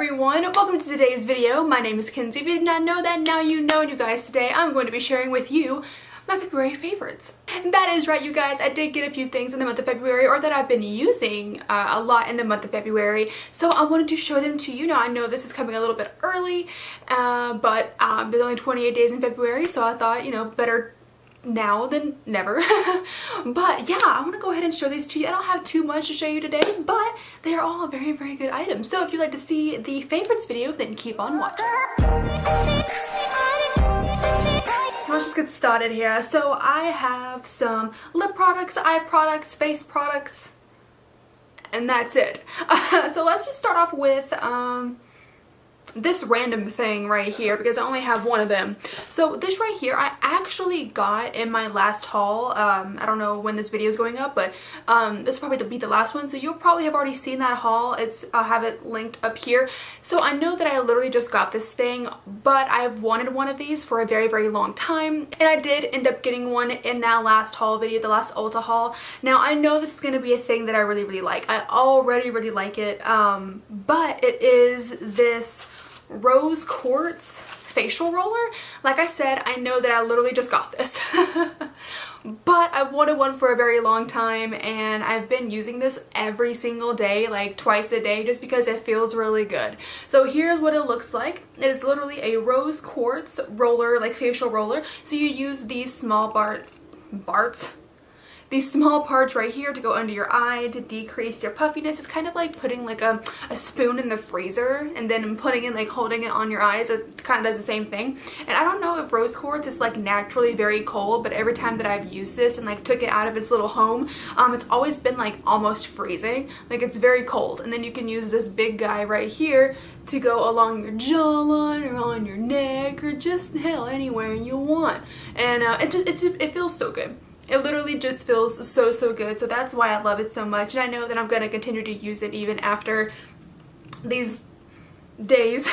everyone, welcome to today's video. My name is Kenzie. If you did not know that, now you know. And you guys, today I'm going to be sharing with you my February favorites. And that is right, you guys, I did get a few things in the month of February, or that I've been using a lot in the month of February, so I wanted to show them to you. Now I know this is coming a little bit early, but there's only 28 days in February, so I thought, you know, better now than never. But yeah, I want to go ahead and show these to you. I don't have too much to show you today, but they are all very, very good items. So if you'd like to see the favorites video, then keep on watching. So let's just get started here. So I have some lip products, eye products, face products, and that's it. So let's just start off with this random thing right here, because I only have one of them. So this right here I actually got in my last haul. I don't know when this video is going up, but this will probably be the last one, so you'll probably have already seen that haul. I'll have it linked up here. So I know that I literally just got this thing, but I've wanted one of these for a very, very long time, and I did end up getting one in that last haul video, the last Ulta haul. Now I know this is going to be a thing that I really, really like. I already really like it, but it is this rose quartz facial roller. Like I said, I know that I literally just got this but I wanted one for a very long time, and I've been using this every single day, like twice a day, just because it feels really good. So here's what it looks like. It is literally a rose quartz roller, like facial roller. So you use these small these small parts right here to go under your eye to decrease your puffiness. It's kind of like putting like a spoon in the freezer and then putting it, like holding it on your eyes. It kind of does the same thing. And I don't know if rose quartz is like naturally very cold, but every time that I've used this and like took it out of its little home, it's always been like almost freezing. Like it's very cold. And then you can use this big guy right here to go along your jawline or on your neck, or just hell anywhere you want. And it feels so good. It literally just feels so, so good. So that's why I love it so much. And I know that I'm going to continue to use it even after these days.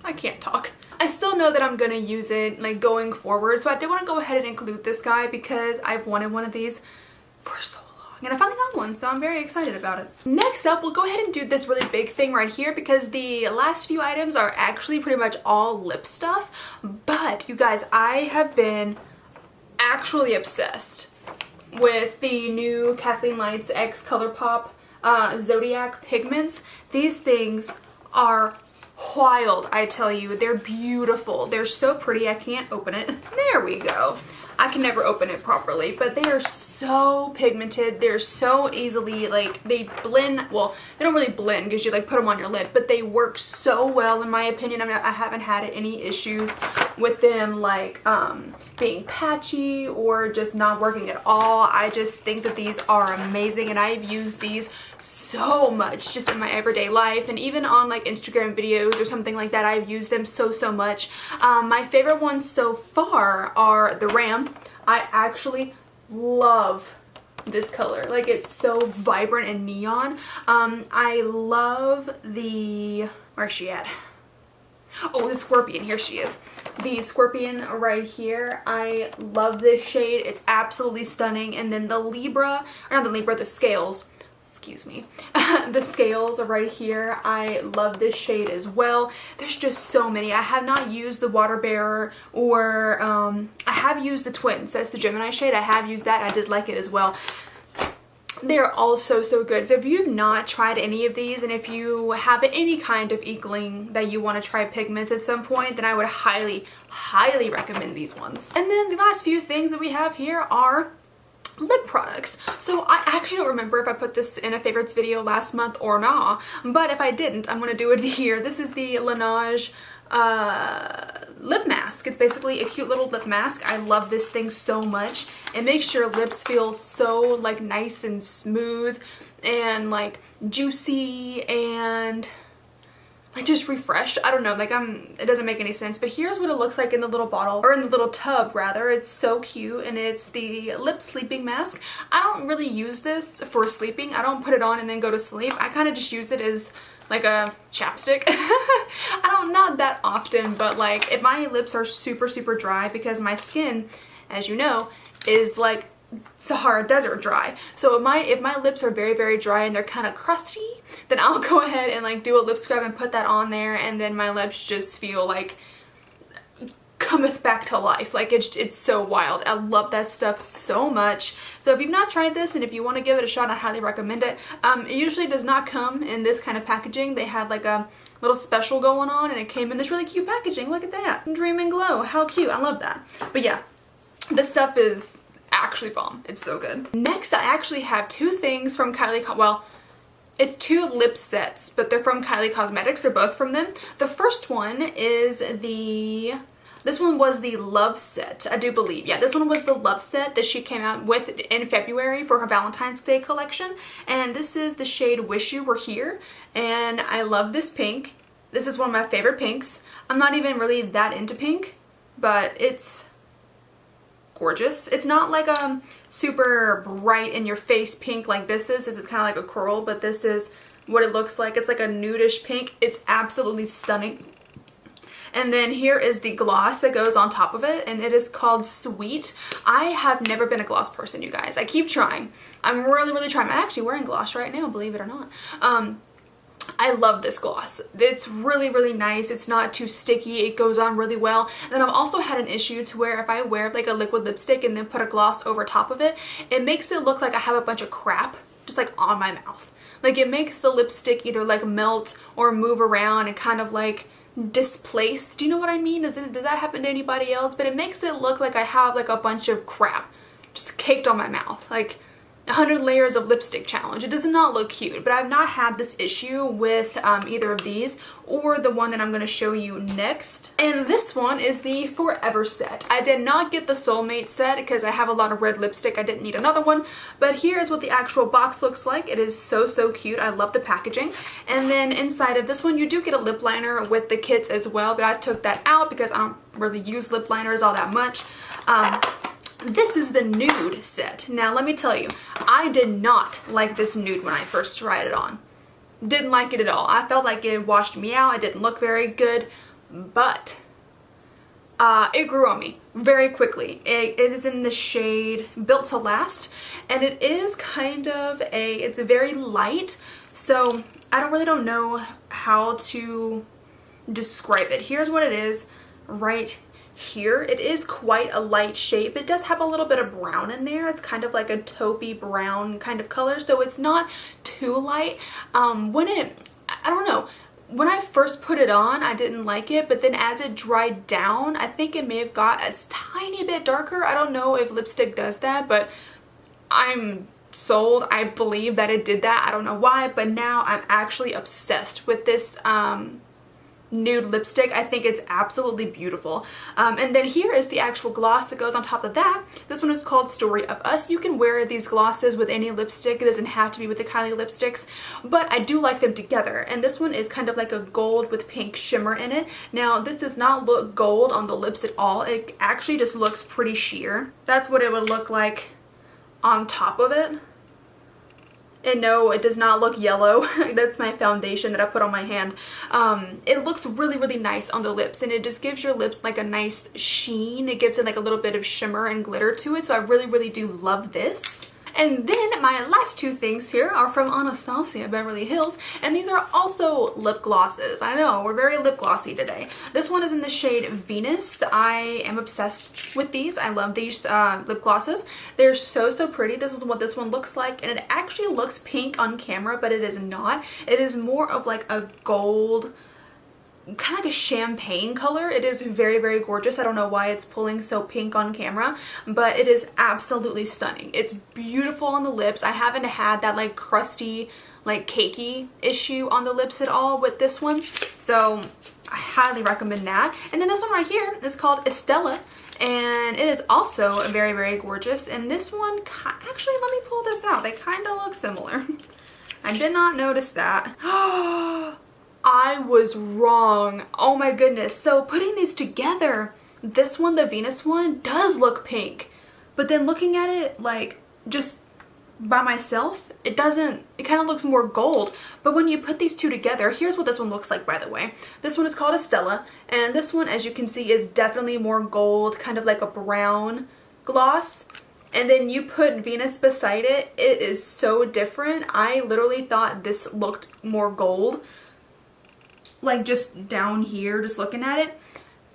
I can't talk. I still know that I'm going to use it like going forward. So I did want to go ahead and include this guy because I've wanted one of these for so long. And I finally got one, so I'm very excited about it. Next up, we'll go ahead and do this really big thing right here, because the last few items are actually pretty much all lip stuff. But you guys, I have been actually obsessed with the new Kathleen Lights X ColourPop Zodiac Pigments. These things are wild, I tell you. They're beautiful. They're so pretty. I can't open it. There we go. I can never open it properly, but they are so pigmented. They're so easily, like, they blend. Well, they don't really blend because you like put them on your lid, but they work so well in my opinion. I haven't had any issues with them like being patchy or just not working at all. I just think that these are amazing, and I've used these so much just in my everyday life, and even on like Instagram videos or something like that. I've used them so, so much. My favorite ones so far are the Ram. I actually love this color. Like, it's so vibrant and neon. I love the, where's she at? Oh, the Scorpion. Here she is. The Scorpion right here. I love this shade. It's absolutely stunning. And then the Libra, or not the Libra, the Scales. Excuse me. The Scales are right here. I love this shade as well. There's just so many. I have not used the Water Bearer, or I have used the Twins. That's the Gemini shade. I have used that. I did like it as well. They're all so, so good. So if you've not tried any of these, and if you have any kind of inkling that you want to try pigments at some point, then I would highly, highly recommend these ones. And then the last few things that we have here are lip products. So I actually don't remember if I put this in a favorites video last month or not, but if I didn't, I'm gonna do it here. This is the Laneige lip mask. It's basically a cute little lip mask. I love this thing so much. It makes your lips feel so like nice and smooth and like juicy and like just refreshed. I don't know, like it doesn't make any sense, but here's what it looks like in the little bottle, or in the little tub rather. It's so cute, and it's the lip sleeping mask. I don't really use this for sleeping. I don't put it on and then go to sleep. I kind of just use it as like a chapstick. Not that often, but like if my lips are super, super dry, because my skin, as you know, is like Sahara Desert dry. So if my lips are very, very dry and they're kind of crusty, then I'll go ahead and like do a lip scrub and put that on there, and then my lips just feel like cometh back to life. Like it's so wild. I love that stuff so much. So if you've not tried this and if you want to give it a shot, I highly recommend it. It usually does not come in this kind of packaging. They had like a little special going on and it came in this really cute packaging. Look at that. Dream and glow. How cute. I love that. But yeah, this stuff is actually bomb. It's so good. Next, I actually have two things from well, it's two lip sets, but they're from Kylie Cosmetics. They're both from them. The first one is this one was the Love Set, I do believe. Yeah, this one was the Love Set that she came out with in February for her Valentine's Day collection. And this is the shade Wish You Were Here. And I love this pink. This is one of my favorite pinks. I'm not even really that into pink, but it's gorgeous. It's not like a super bright in your face pink like this is. This is kind of like a coral, but this is what it looks like. It's like a nudish pink. It's absolutely stunning. And then here is the gloss that goes on top of it, and it is called Sweet. I have never been a gloss person, you guys. I keep trying. I'm really, really trying. I'm actually wearing gloss right now, believe it or not. I love this gloss. It's really, really nice. It's not too sticky. It goes on really well. And then I've also had an issue to where if I wear like a liquid lipstick and then put a gloss over top of it, it makes it look like I have a bunch of crap just like on my mouth. Like it makes the lipstick either like melt or move around and kind of like displaced. Do you know what I mean? Does that happen to anybody else? But it makes it look like I have like a bunch of crap just caked on my mouth, like 100 layers of lipstick challenge. It does not look cute, but I've not had this issue with either of these or the one that I'm going to show you next. And this one is the Forever set. I did not get the Soulmate set because I have a lot of red lipstick. I didn't need another one, but here is what the actual box looks like. It is so, so cute. I love the packaging. And then inside of this one, you do get a lip liner with the kits as well, but I took that out because I don't really use lip liners all that much. This is the nude set. Now let me tell you, I did not like this nude when I first tried it on. Didn't like it at all. I felt like it washed me out. It didn't look very good, but it grew on me very quickly. It is in the shade Built to Last, and it is kind of it's very light, so I really don't know how to describe it. Here's what it is right here. It is quite a light shape. It does have a little bit of brown in there. It's kind of like a taupey brown kind of color, so it's not too light. I don't know, when I first put it on, I didn't like it, but then as it dried down, I think it may have got a tiny bit darker. I don't know if lipstick does that, but I'm sold. I believe that it did that. I don't know why, but now I'm actually obsessed with this nude lipstick. I think it's absolutely beautiful. And then here is the actual gloss that goes on top of that. This one is called Story of Us. You can wear these glosses with any lipstick. It doesn't have to be with the Kylie lipsticks, but I do like them together. And this one is kind of like a gold with pink shimmer in it. Now this does not look gold on the lips at all. It actually just looks pretty sheer. That's what it would look like on top of it. And no, it does not look yellow. That's my foundation that I put on my hand. It looks really, really nice on the lips, and it just gives your lips like a nice sheen. It gives it like a little bit of shimmer and glitter to it, so I really, really do love this. And then my last two things here are from Anastasia Beverly Hills, and these are also lip glosses. I know, we're very lip glossy today. This one is in the shade Venus. I am obsessed with these. I love these lip glosses. They're so, so pretty. This is what this one looks like, and it actually looks pink on camera, but it is not. It is more of like a gold, kind of like a champagne color. It is very, very gorgeous. I don't know why it's pulling so pink on camera, but it is absolutely stunning. It's beautiful on the lips. I haven't had that like crusty, like cakey issue on the lips at all with this one, so I highly recommend that. And then this one right here is called Estella, and it is also very, very gorgeous. And this one, actually, let me pull this out. They kind of look similar. I did not notice that. I was wrong. Oh my goodness. So putting these together, this one, the Venus one, does look pink. But then looking at it like just by myself, it doesn't. It kind of looks more gold. But when you put these two together, here's what this one looks like, by the way. This one is called Estella, and this one, as you can see, is definitely more gold, kind of like a brown gloss. and then you put Venus beside it, it is so different. I literally thought this looked more gold, like just down here, just looking at it.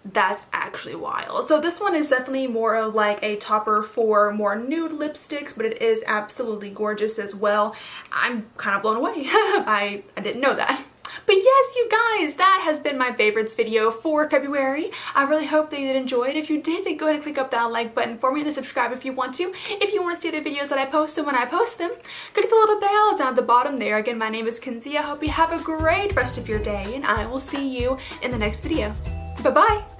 That's actually wild. So this one is definitely more of like a topper for more nude lipsticks, but it is absolutely gorgeous as well. I'm kind of blown away. I didn't know that. But yes, you guys, that has been my favorites video for February. I really hope that you did enjoy it. If you did, then go ahead and click up that like button for me and then subscribe if you want to. If you want to see the videos that I post and when I post them, click the little bell down at the bottom there. Again, my name is Kenzie. I hope you have a great rest of your day and I will see you in the next video. Bye-bye.